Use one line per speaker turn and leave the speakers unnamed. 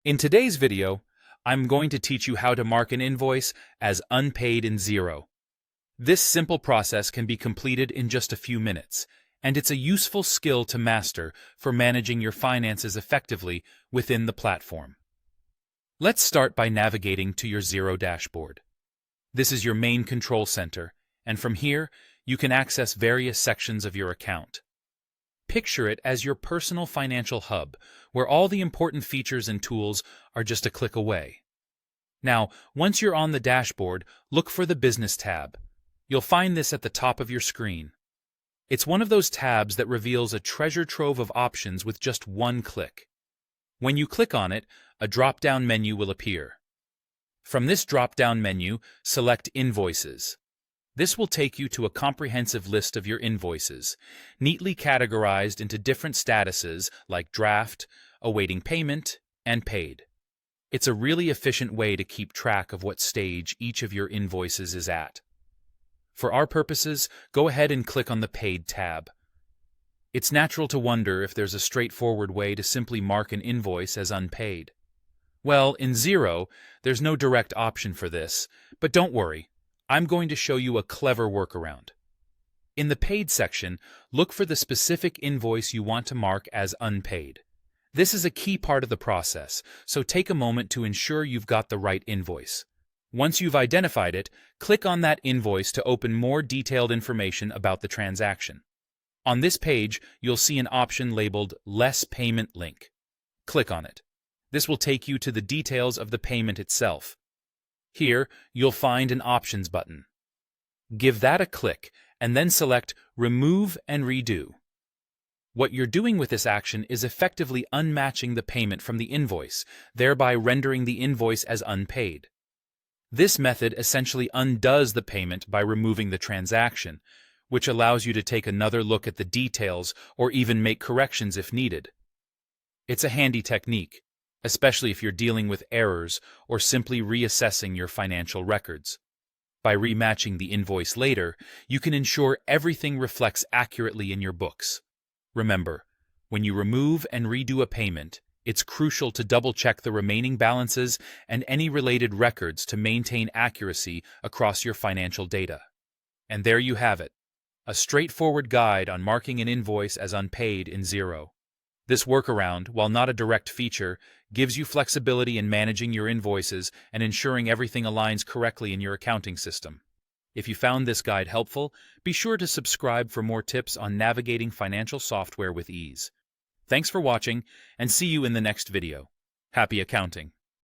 In today's video, I'm going to teach you how to mark an invoice as unpaid in Xero. This simple process can be completed in just a few minutes, and it's a useful skill to master for managing your finances effectively within the platform. Let's start by navigating to your Xero dashboard. This is your main control center, and from here, you can access various sections of your account. Picture it as your personal financial hub, where all the important features and tools are just a click away. Now, once you're on the dashboard, look for the Business tab. You'll find this at the top of your screen. It's one of those tabs that reveals a treasure trove of options with just one click. When you click on it, a drop-down menu will appear. From this drop-down menu, select Invoices. This will take you to a comprehensive list of your invoices, neatly categorized into different statuses like draft, awaiting payment, and paid. It's a really efficient way to keep track of what stage each of your invoices is at. For our purposes, go ahead and click on the Paid tab. It's natural to wonder if there's a straightforward way to simply mark an invoice as unpaid. Well, in Xero, there's no direct option for this, but don't worry. I'm going to show you a clever workaround. In the Paid section, look for the specific invoice you want to mark as unpaid. This is a key part of the process, so take a moment to ensure you've got the right invoice. Once you've identified it, click on that invoice to open more detailed information about the transaction. On this page, you'll see an option labeled Less Payment Link. Click on it. This will take you to the details of the payment itself. Here, you'll find an Options button. Give that a click, and then select Remove and Redo. What you're doing with this action is effectively unmatching the payment from the invoice, thereby rendering the invoice as unpaid. This method essentially undoes the payment by removing the transaction, which allows you to take another look at the details or even make corrections if needed. It's a handy technique, especially if you're dealing with errors or simply reassessing your financial records. By rematching the invoice later, you can ensure everything reflects accurately in your books. Remember, when you remove and redo a payment, it's crucial to double-check the remaining balances and any related records to maintain accuracy across your financial data. And there you have it, a straightforward guide on marking an invoice as unpaid in Xero. This workaround, while not a direct feature, gives you flexibility in managing your invoices and ensuring everything aligns correctly in your accounting system. If you found this guide helpful, be sure to subscribe for more tips on navigating financial software with ease. Thanks for watching, and see you in the next video. Happy accounting!